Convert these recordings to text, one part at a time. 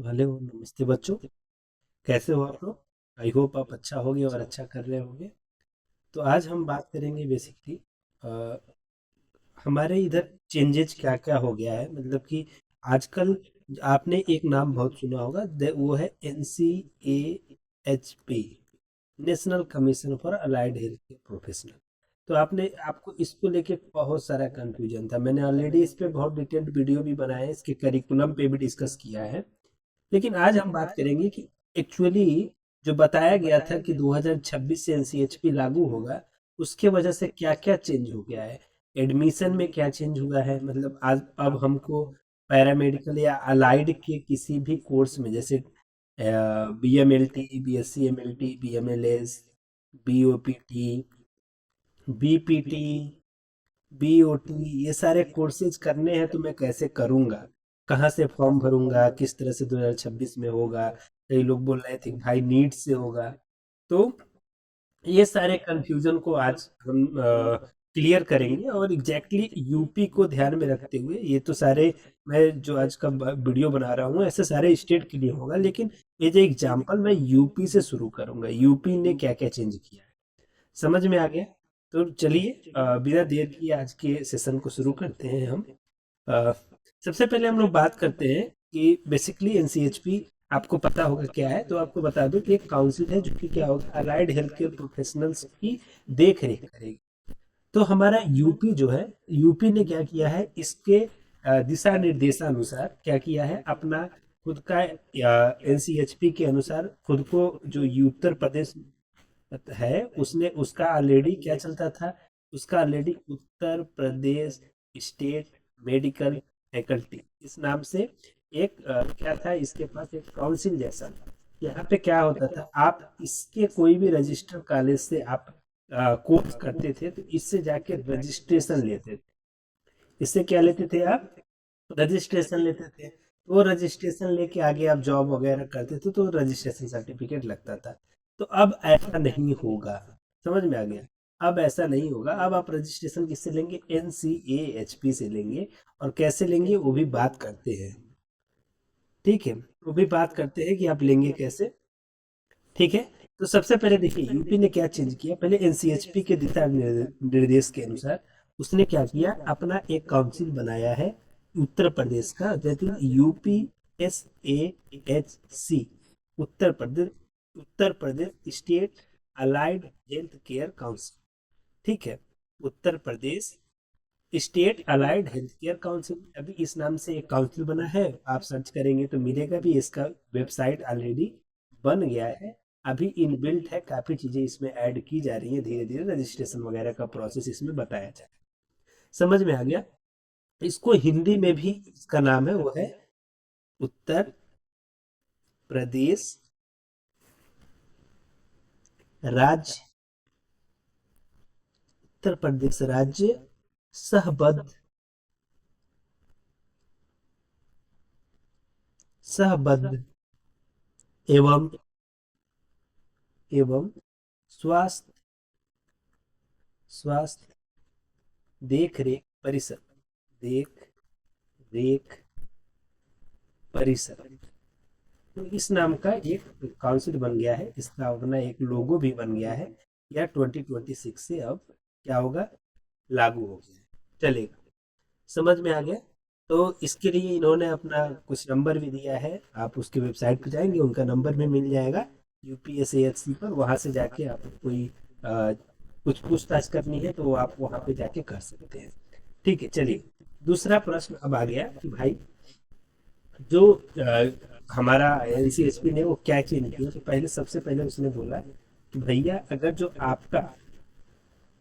Hello नमस्ते बच्चों। कैसे हो आप लोग? आई होप आप अच्छा होगे और अच्छा कर रहे होगे। तो आज हम बात करेंगे बेसिकली हमारे इधर चेंजेज क्या क्या हो गया है, मतलब कि आजकल आपने एक नाम बहुत सुना होगा, वो है NCAHP, national commission for allied health care professional. तो आपने आपको इसको लेके बहुत सारा कंफ्यूजन था। मैंने ऑलरेडी इस पे बहुत डिटेल्ड वीडियो भी बनाया है, इसके करिकुलम पे भी डिस्कस किया है। लेकिन आज हम बात करेंगे कि एक्चुअली जो बताया गया था कि 2026 से एनसीएचपी लागू होगा, उसके वजह से क्या क्या चेंज हो गया है। एडमिशन में क्या चेंज हुआ है, मतलब आज अब हमको पैरामेडिकल या अलाइड के किसी भी कोर्स में, जैसे BMLT, BSc MLT, BMLS, BOPT, BPT, BOT, ये सारे कोर्सेज करने हैं तो मैं कैसे करूँगा, कहाँ से फॉर्म भरूँगा, किस तरह से 2026 में होगा। कई लोग बोल रहे थे कि भाई नीट से होगा। तो ये सारे कंफ्यूजन को आज हम क्लियर करेंगे, और एग्जैक्टली यूपी को ध्यान में रखते हुए ये तो सारे, मैं जो आज का वीडियो बना रहा हूँ ऐसे सारे स्टेट के लिए होगा, लेकिन ये जो एग्जांपल मैं यूपी से शुरू करूंगा, यूपी ने क्या क्या चेंज किया है। समझ में आ गया? तो चलिए बिना देर किए आज के सेशन को शुरू करते हैं हम। अ, सबसे पहले हम लोग बात करते हैं कि बेसिकली एनसीएचपी आपको पता होगा क्या है। तो आपको बता दूं कि एक काउंसिल है जो कि क्या होगा, अलाइड हेल्थ केयर प्रोफेशनल्स की देख रेख करेगी। तो हमारा यूपी जो है, यूपी ने क्या किया है, इसके दिशा निर्देशानुसार क्या किया है, अपना खुद का एनसीएचपी के अनुसार खुद को, जो उत्तर प्रदेश है उसने, उसका ऑलरेडी क्या चलता था, उसका ऑलरेडी उत्तर प्रदेश स्टेट मेडिकल फैकल्टी इस नाम से एक क्या था, इसके पास एक काउंसिल जैसा था। यहाँ पे क्या होता था, आप इसके कोई भी रजिस्टर कॉलेज से आप कोर्स करते थे तो इससे जाके रजिस्ट्रेशन लेते थे। इससे क्या लेते थे आप? रजिस्ट्रेशन लेते थे। तो वो रजिस्ट्रेशन लेके आगे आप जॉब वगैरह करते थे तो रजिस्ट्रेशन सर्टिफिकेट लगता था। तो अब ऐसा नहीं होगा। समझ में आ गया? अब ऐसा नहीं होगा। अब आप रजिस्ट्रेशन किससे लेंगे? NCAHP से लेंगे। और कैसे लेंगे वो भी बात करते हैं। ठीक है, वो भी बात करते हैं कि आप लेंगे कैसे। ठीक है। तो सबसे पहले देखिए यूपी ने क्या चेंज किया। पहले एनसीएचपी के दिशा निर्देश के अनुसार उसने क्या किया, अपना एक काउंसिल बनाया है उत्तर प्रदेश का, that is UPSAHC, Uttar Pradesh, Uttar Pradesh state allied health care council. ठीक है, Uttar Pradesh state allied health care council, अभी इस नाम से एक काउंसिल बना है। आप सर्च करेंगे तो मिलेगा भी, इसका वेबसाइट ऑलरेडी बन गया है। अभी इनबिल्ट है, काफी चीजें इसमें ऐड की जा रही है, धीरे धीरे रजिस्ट्रेशन वगैरह का प्रोसेस इसमें बताया जाए। समझ में आ गया? इसको हिंदी में भी इसका नाम है, वो है उत्तर प्रदेश राज्य, उत्तर प्रदेश राज्य सहबद्ध, सहबद्ध एवं एवं स्वास्थ्य, स्वास्थ्य देख रेख परिषद, देख रेख परिषद। तो इस नाम का एक काउंसिल बन गया है, इसका अपना एक लोगो भी बन गया है। यह 2026 से अब क्या होगा, लागू हो गया है, चलेगा। समझ में आ गया? तो इसके लिए इन्होंने अपना कुछ नंबर भी दिया है, आप उसकी वेबसाइट पर जाएंगे उनका नंबर भी मिल जाएगा UPSAHC पर। वहां से जाके आप कोई अ, कुछ पूछताछ करनी है तो आप वहां पे जाके कर सकते हैं। ठीक है, चलिए। दूसरा प्रश्न अब आ गया कि भाई जो हमारा NCSP ने वो क्या चेंज किया। तो पहले, सबसे पहले उसने बोला कि भैया अगर जो आपका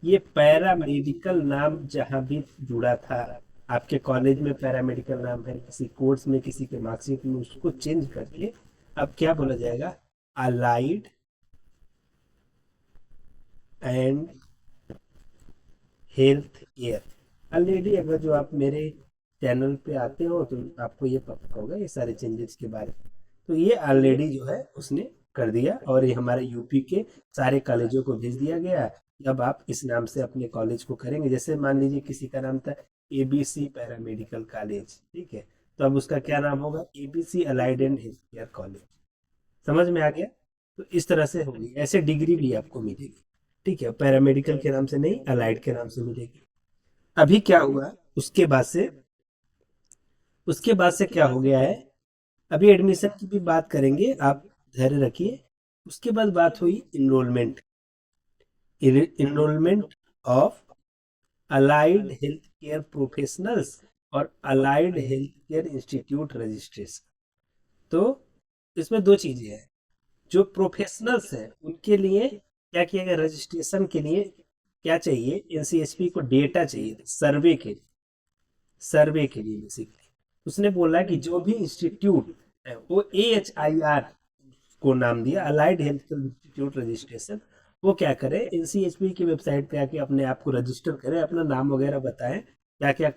ये पैरामेडिकल नाम जहाँ भी जुड़ा था, आपके कॉलेज में पैरामेडिकल नाम है, किसी कोर्स में, किसी के मार्कशीट में, उसको चेंज करके अब क्या बोला जाएगा, allied and health care. Already अगर जो आप मेरे चैनल पे आते हो तो आपको ये पता होगा ये सारे चेंजेस के बारे में। तो ये ऑलरेडी जो है उसने कर दिया, और ये हमारे यूपी के सारे कॉलेजों को भेज दिया गया कि अब आप इस नाम से अपने कॉलेज को करेंगे। जैसे मान लीजिए किसी का नाम था ABC पैरामेडिकल कॉलेज, ठीक है, तो अब उसका क्या नाम होगा, ABC allied and health care college. समझ में आ गया। तो इस तरह से होगी, ऐसे डिग्री भी आपको मिलेगी। ठीक है, पैरामेडिकल के नाम से नहीं, अलाइड के नाम से मिलेगी। अभी क्या हुआ, उसके बाद से क्या हो गया है, अभी एडमिशन की भी बात करेंगे, आप धैर्य रखिए। उसके बाद बात हुई enrolment, enrolment of allied health care professionals और allied health care institute registration. तो इसमें दो चीजें हैं, जो प्रोफेशनल्स हैं उनके लिए क्या किया गया, रजिस्ट्रेशन के लिए क्या चाहिए, एनसीएचपी को डेटा चाहिए, सर्वे के लिए बेसिकली उसने बोला कि जो भी इंस्टीट्यूट है वो AHIR को नाम दिया, अलाइड हेल्थ इंस्टीट्यूट रजिस्ट्रेशन, वो क्या करे, एनसीएचपी की वेबसाइट पे आके अपने आप को रजिस्टर करे, अपना नाम वगैरह बताएं, क्या क्या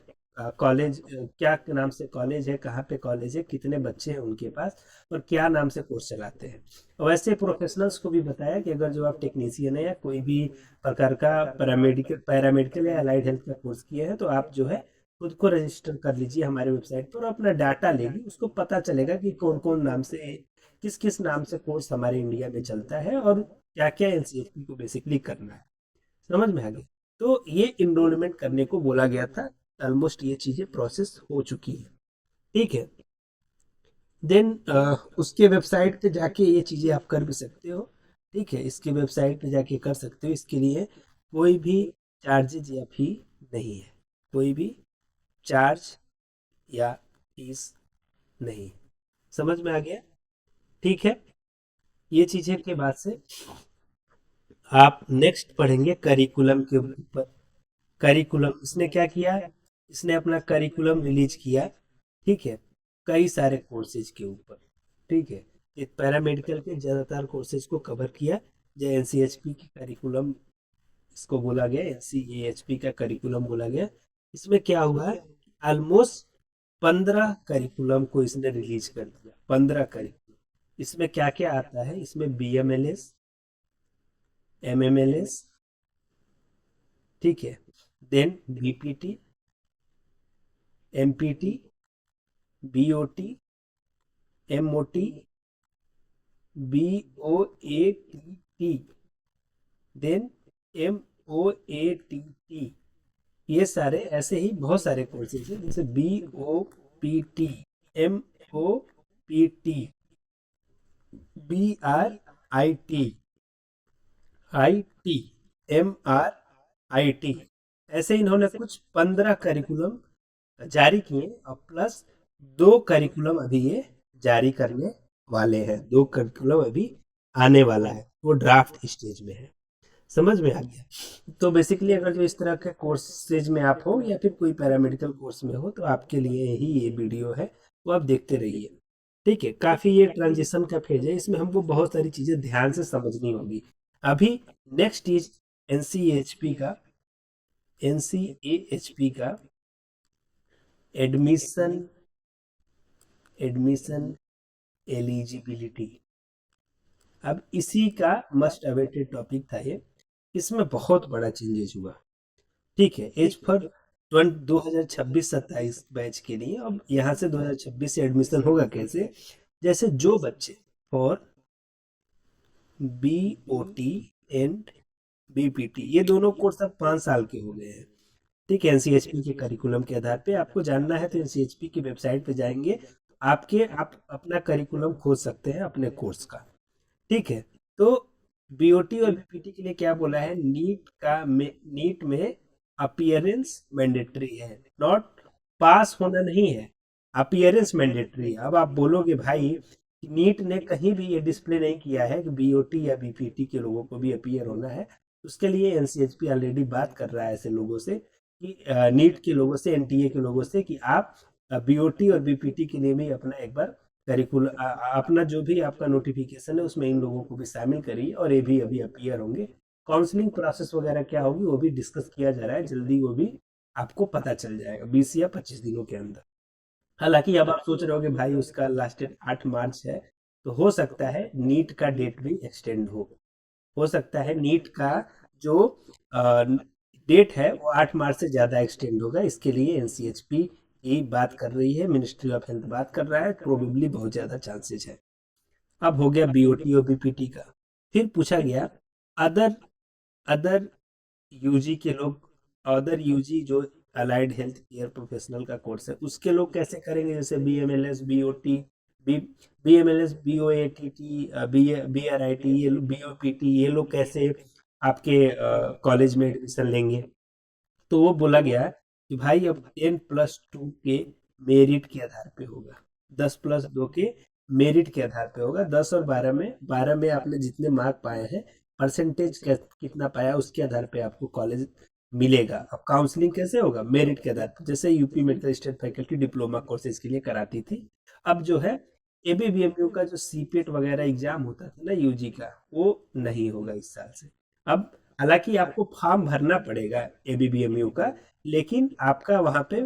कॉलेज, क्या नाम से कॉलेज है, कहाँ पे कॉलेज है, कितने बच्चे हैं उनके पास, और क्या नाम से कोर्स चलाते हैं। और वैसे प्रोफेशनल्स को भी बताया कि अगर जो आप टेक्नीशियन है या कोई भी प्रकार का पैरामेडिकल या अलाइड हेल्थ का कोर्स किए हैं, तो आप जो है खुद को रजिस्टर कर लीजिए हमारे वेबसाइट पर, और अपना डाटा लेगी, उसको पता चलेगा कि कौन कौन नाम से, किस किस नाम से कोर्स हमारे इंडिया में चलता है और क्या क्या एनसीएचपी को बेसिकली करना है। समझ में आ गया। तो ये इनरोलमेंट करने को बोला गया था, ऑलमोस्ट ये चीजें प्रोसेस हो चुकी है। ठीक है, देन उसके वेबसाइट पे जाके ये चीजें आप कर भी सकते हो। ठीक है, इसके वेबसाइट पे जाके कर सकते हो, इसके लिए कोई भी चार्जेज या फी नहीं है, कोई भी चार्ज या फीस नहीं। समझ में आ गया। ठीक है, ये चीजें के बाद से आप नेक्स्ट पढ़ेंगे करिकुलम के ऊपर। करिकुलम इसने क्या किया, इसने अपना करिकुलम रिलीज किया। ठीक है, कई सारे कोर्सेज के ऊपर। ठीक है, ये पैरामेडिकल के ज़्यादातर कोर्सेज को कवर किया, जो एनसीएचपी की करिकुलम इसको बोला गया, एनसीएएचपी का करिकुलम बोला गया। इसमें क्या हुआ है, ऑलमोस्ट 15 करिकुलम को इसने रिलीज कर दिया, 15 करिकुलम। इसमें क्या क्या आता है, इसमें BMLS, MMLS, ठीक है, then BPT, MPT, BOT, MOT, BOATT, then MOATT। ये सारे ऐसे ही बहुत सारे कोर्सेज हैं, जैसे BOPT, MOPT, BRIT, MRIT, ऐसे इन्होंने कुछ 15 करिकुलम जारी किए, और प्लस 2 करिकुलम अभी ये जारी करने वाले हैं, 2 करिकुलम अभी आने वाला है, वो ड्राफ्ट स्टेज में है। समझ में आ गया। तो बेसिकली अगर जो इस तरह के कोर्सेज में आप हो या फिर कोई पैरामेडिकल कोर्स में हो, तो आपके लिए ही ये वीडियो है, वो आप देखते रहिए। ठीक है, काफी ये ट्रांजिशन का फेज है, इसमें हमको बहुत सारी चीजें ध्यान से समझनी होगी। अभी नेक्स्ट इज एनसीएचपी का एनसीएएचपी का एडमिशन एडमिशन एलिजिबिलिटी। अब इसी का मस्ट अवेटेड टॉपिक था ये। इसमें बहुत बड़ा चेंजेस हुआ। ठीक है, एज फॉर 2026-27 बैच के लिए। अब यहाँ से 2026 से एडमिशन होगा कैसे, जैसे जो बच्चे फॉर BOT एंड BPT, ये दोनों कोर्स अब 5 साल के हो गए हैं। ठीक है, एनसीएचपी के करिकुलम के आधार पे आपको जानना है तो एनसीएचपी की वेबसाइट पे जाएंगे, आप अपना करिकुलम खोज सकते हैं अपने कोर्स का। ठीक है, तो BOT और BPT के लिए क्या बोला है, नीट में अपीयरेंस मैंडेटरी है, नॉट पास होना नहीं है, अपीयरेंस मैंडेटरी है। अब आप बोलोगे भाई, नीट ने कहीं भी ये डिस्प्ले नहीं किया है कि BOT या BPT के लोगों को भी अपीयर होना है। उसके लिए एनसीएचपी ऑलरेडी बात कर रहा है ऐसे लोगों से, कि नीट के लोगों से, NTA के लोगों से, कि आप BOT और BPT के लिए भी अपना एक बार अपना जो भी आपका नोटिफिकेशन है उसमें इन लोगों को भी शामिल करिए, और ये भी अभी अपीयर होंगे। काउंसलिंग प्रोसेस वगैरह क्या होगी वो भी डिस्कस किया जा रहा है, जल्दी वो भी आपको पता चल जाएगा 20 या 25 दिनों के अंदर। हालांकि अब आप सोच रहे हो कि भाई उसका लास्ट डेट 8 मार्च है, तो हो सकता है नीट का डेट भी एक्सटेंड हो सकता है नीट का जो डेट है वो 8 मार्च से ज़्यादा एक्सटेंड होगा। इसके लिए एनसीएचपी की बात कर रही है, मिनिस्ट्री ऑफ हेल्थ बात कर रहा है, प्रोबेबली बहुत ज़्यादा चांसेस है। अब हो गया बीओटी और बीपीटी का। फिर पूछा गया अदर अदर यूजी के लोग, अदर यूजी जो अलाइड हेल्थ केयर प्रोफेशनल का कोर्स है उसके लोग कैसे करेंगे, जैसे बीएमएलएस, बीओटी, बी बीएमएलएस, बीओएटीटी, बीआरआईटी, ये बीओपीटी, ये लोग कैसे आपके कॉलेज में एडमिशन लेंगे। तो वो बोला गया कि भाई अब 10+2 के मेरिट के आधार पे होगा, 10+2 के मेरिट के आधार पे होगा। 10 और 12 में आपने जितने मार्क पाए हैं, परसेंटेज कितना पाया, उसके आधार पे आपको कॉलेज मिलेगा। अब काउंसलिंग कैसे होगा, मेरिट के आधार पर, जैसे UP medical state faculty diploma courses के लिए कराती थी। अब जो है एबीबीएमयू का जो सीपेट वगैरह एग्जाम होता था ना यूजी का, वो नहीं होगा इस साल से। अब हालांकि आपको फॉर्म भरना पड़ेगा एबीबीएमयू का, लेकिन आपका वहाँ पे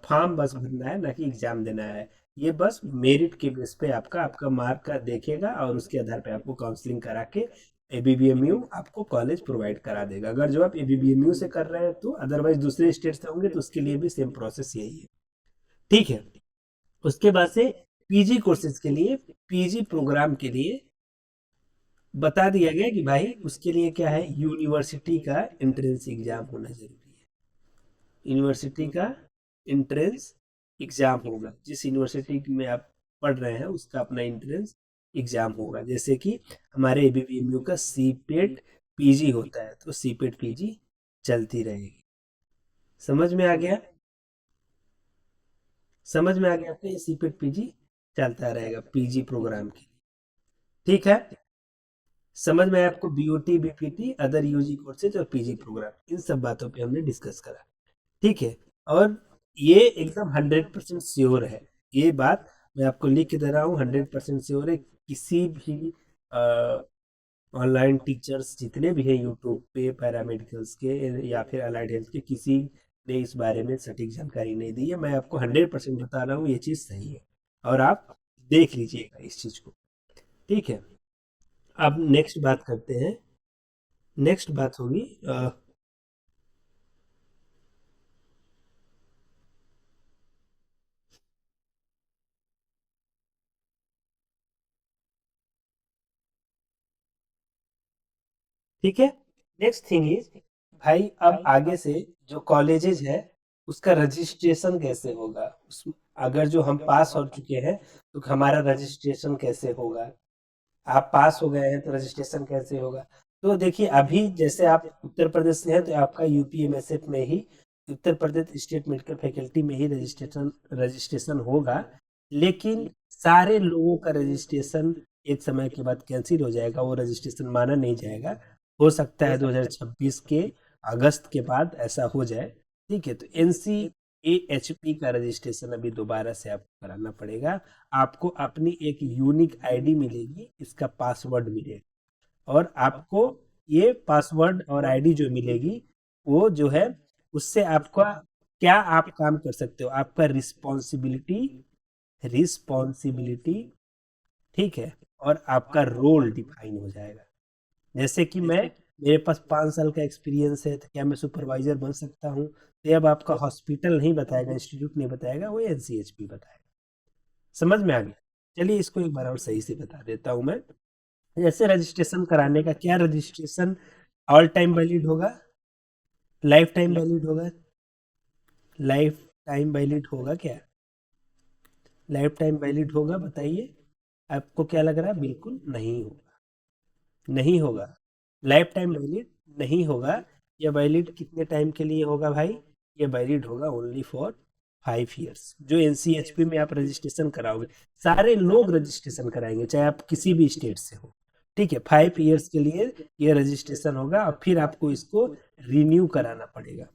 फॉर्म बस भरना है, ना कि एग्जाम देना है। ये बस मेरिट के बेस पे आपका आपका मार्क का देखेगा और उसके आधार पे आपको काउंसलिंग करा के एबीबीएमयू आपको कॉलेज प्रोवाइड करा देगा, अगर जो आप एबीबीएमयू से कर रहे हैं तो। अदरवाइज दूसरे स्टेट से होंगे तो उसके लिए भी सेम प्रोसेस यही है। ठीक है। उसके बाद से पीजी कोर्सेज के लिए, पीजी प्रोग्राम के लिए बता दिया गया कि भाई उसके लिए क्या है, यूनिवर्सिटी का एंट्रेंस एग्जाम होना जरूरी है। यूनिवर्सिटी का एंट्रेंस एग्जाम होगा, जिस यूनिवर्सिटी में आप पढ़ रहे हैं उसका अपना एंट्रेंस एग्जाम होगा। जैसे कि हमारे एबीबीएमयू का सीपेट पीजी होता है, तो सीपेट पीजी चलती रहेगी। समझ में आ गया? समझ में आ गया आपको, ये सीपेट पीजी चलता रहेगा पीजी प्रोग्राम के लिए। ठीक है। समझ में आया आपको, BOT, BPT, other UG courses और पीजी प्रोग्राम, इन सब बातों पे हमने डिस्कस करा। ठीक है। और ये एकदम 100% श्योर है, ये बात मैं आपको लिख के दे रहा हूँ, 100% श्योर है। किसी भी ऑनलाइन टीचर्स जितने भी हैं यूट्यूब पे पैरामेडिकल्स के या फिर अलाइड हेल्थ के, किसी ने इस बारे में सटीक जानकारी नहीं दी है। मैं आपको 100% बता रहा हूँ, ये चीज़ सही है और आप देख लीजिएगा इस चीज़ को। ठीक है। अब नेक्स्ट बात करते हैं। नेक्स्ट बात होगी ठीक है। नेक्स्ट थिंग इज, भाई अब आगे से जो कॉलेजेज है उसका रजिस्ट्रेशन कैसे होगा, उस अगर जो हम पास हो चुके हैं तो हमारा रजिस्ट्रेशन कैसे होगा। आप पास हो गए हैं तो रजिस्ट्रेशन कैसे होगा। तो देखिए अभी जैसे आप उत्तर प्रदेश से हैं तो आपका यूपीएमएसएफ में ही, उत्तर प्रदेश स्टेट मेडिकल फैकल्टी में ही रजिस्ट्रेशन रजिस्ट्रेशन होगा। लेकिन सारे लोगों का रजिस्ट्रेशन एक समय के बाद कैंसिल हो जाएगा, वो रजिस्ट्रेशन माना नहीं जाएगा। हो सकता है 2026 के अगस्त के बाद ऐसा हो जाए। ठीक है। तो एनसीएएचपी का रजिस्ट्रेशन अभी दोबारा से आपको कराना पड़ेगा। आपको अपनी एक यूनिक आईडी मिलेगी, इसका पासवर्ड मिलेगा, और आपको ये पासवर्ड और आईडी जो मिलेगी वो जो है उससे आपका क्या आप काम कर सकते हो, आपका रिस्पॉन्सिबिलिटी रिस्पॉन्सिबिलिटी ठीक है, और आपका रोल डिफाइन हो जाएगा। जैसे कि मैं, मेरे पास 5 साल का एक्सपीरियंस है तो क्या मैं सुपरवाइजर बन सकता हूँ, तो अब आपका हॉस्पिटल नहीं बताएगा, इंस्टीट्यूट नहीं बताएगा, वो एनसीएचपी बताएगा। समझ में आ गया? चलिए इसको एक बार और सही से बता देता हूँ मैं। जैसे रजिस्ट्रेशन कराने का, क्या रजिस्ट्रेशन ऑल टाइम वैलिड होगा, लाइफ टाइम वैलिड होगा, लाइफ टाइम वैलिड होगा क्या, लाइफ टाइम वैलिड होगा, बताइए। आपको क्या लग रहा है? बिल्कुल नहीं होगा, नहीं होगा। लाइफ टाइम वैलिड नहीं होगा। ये वैलिड कितने टाइम के लिए होगा भाई? ये वैलिड होगा ओनली फॉर 5 ईयर्स। जो एनसीएचपी में आप रजिस्ट्रेशन कराओगे, सारे लोग रजिस्ट्रेशन कराएंगे चाहे आप किसी भी स्टेट से हो। ठीक है। 5 ईयर्स के लिए ये रजिस्ट्रेशन होगा और फिर आपको इसको रिन्यू कराना पड़ेगा।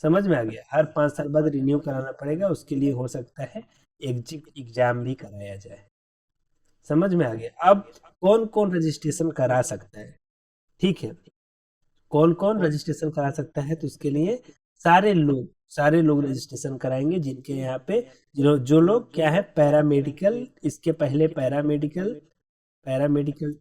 समझ में आ गया? हर 5 साल बाद रिन्यू कराना पड़ेगा, उसके लिए हो सकता है एग्जिट एग्जाम भी कराया जाए। समझ में आ गया? अब कौन कौन रजिस्ट्रेशन करा सकता है? ठीक है। कौन कौन रजिस्ट्रेशन करा सकता है, तो उसके लिए सारे लोग रजिस्ट्रेशन कराएंगे जिनके यहाँ पे, जो लोग क्या है, पैरामेडिकल, इसके पहले पैरामेडिकल पैरामेडिकल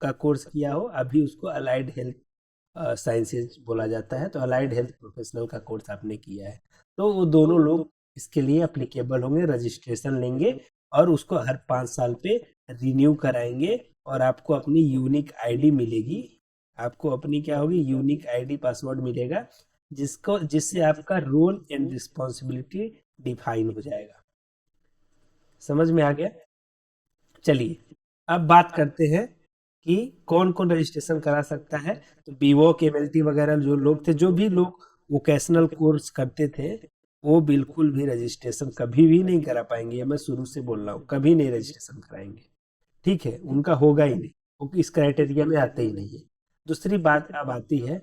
का कोर्स किया हो, अभी उसको अलाइड हेल्थ साइंसेज बोला जाता है, तो अलाइड हेल्थ प्रोफेशनल का कोर्स आपने किया है, तो वो दोनों लोग इसके लिए अप्लीकेबल होंगे, रजिस्ट्रेशन लेंगे और उसको हर 5 साल पे रिन्यू कराएंगे और आपको अपनी यूनिक आईडी मिलेगी। आपको अपनी क्या होगी, यूनिक आईडी पासवर्ड मिलेगा, जिससे आपका रोल एंड रिस्पॉन्सिबिलिटी डिफाइन हो जाएगा। समझ में आ गया? चलिए अब बात करते हैं कि कौन कौन रजिस्ट्रेशन करा सकता है। तो बीवॉक, एमएलटी वगैरह जो लोग थे, जो भी लोग वोकेशनल कोर्स करते थे, वो बिल्कुल भी रजिस्ट्रेशन कभी भी नहीं करा पाएंगे। ये मैं शुरू से बोल रहा हूँ, कभी नहीं रजिस्ट्रेशन कराएंगे। ठीक है, उनका होगा ही नहीं, वो इस क्राइटेरिया में आते ही नहीं है। दूसरी बात अब आती है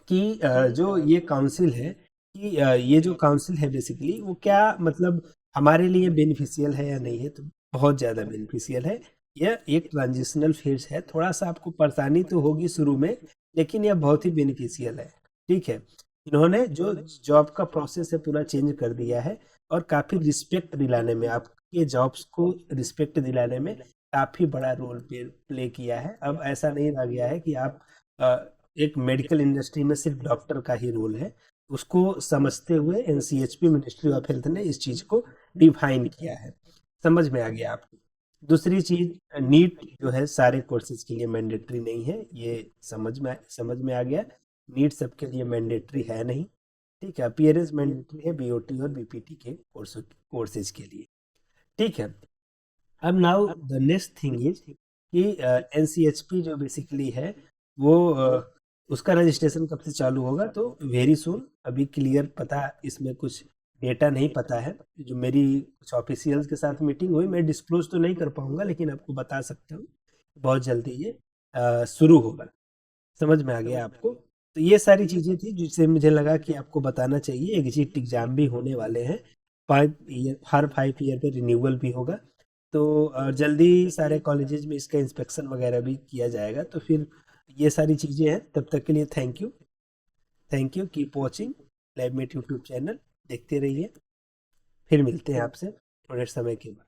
कि जो ये काउंसिल है, कि ये जो काउंसिल है बेसिकली वो क्या मतलब हमारे लिए बेनिफिशियल है या नहीं है, तो बहुत ज़्यादा बेनिफिशियल है। यह एक ट्रांजिशनल फेज है, थोड़ा सा आपको परेशानी तो होगी शुरू में, लेकिन यह बहुत ही बेनिफिशियल है। ठीक है, इन्होंने जो जॉब का प्रोसेस है पूरा चेंज कर दिया है और काफ़ी रिस्पेक्ट दिलाने में, आपके जॉब्स को रिस्पेक्ट दिलाने में काफ़ी बड़ा रोल प्ले किया है। अब ऐसा नहीं रह गया है कि आप एक मेडिकल इंडस्ट्री में सिर्फ डॉक्टर का ही रोल है। उसको समझते हुए एनसीएचपी, मिनिस्ट्री ऑफ हेल्थ ने इस चीज़ को डिफाइन किया है। समझ में आ गया आपको? दूसरी चीज़, नीट जो है सारे कोर्सेज के लिए मैंडेटरी नहीं है, ये समझ में आ गया। नीट सबके लिए मैंडेटरी है नहीं। ठीक है, अपीयरेंस मैंडेटरी है बीओटी और बीपीटी के कोर्सेज के लिए। ठीक है, अब now the next thing is कि एनसीएचपी जो बेसिकली है वो उसका रजिस्ट्रेशन कब से चालू होगा, तो वेरी सुन। अभी क्लियर पता इसमें कुछ डेटा नहीं पता है। जो मेरी कुछ ऑफिशियल्स के साथ मीटिंग हुई, मैं डिस्क्लोज तो नहीं कर पाऊंगा, लेकिन आपको बता सकता हूँ बहुत जल्दी ये शुरू होगा। समझ में आ गया आपको? तो ये सारी चीज़ें थी जिससे मुझे लगा कि आपको बताना चाहिए। एग्जिट एग्जाम भी होने वाले हैं, 5 ईयर, हर 5 ईयर पे रिन्यूअल भी होगा। तो जल्दी सारे कॉलेजेस में इसका इंस्पेक्शन वगैरह भी किया जाएगा। तो फिर ये सारी चीज़ें हैं। तब तक के लिए thank you, thank you, keep watching Labmate YouTube channel, देखते रहिए। फिर मिलते हैं आपसे थोड़े समय के बाद।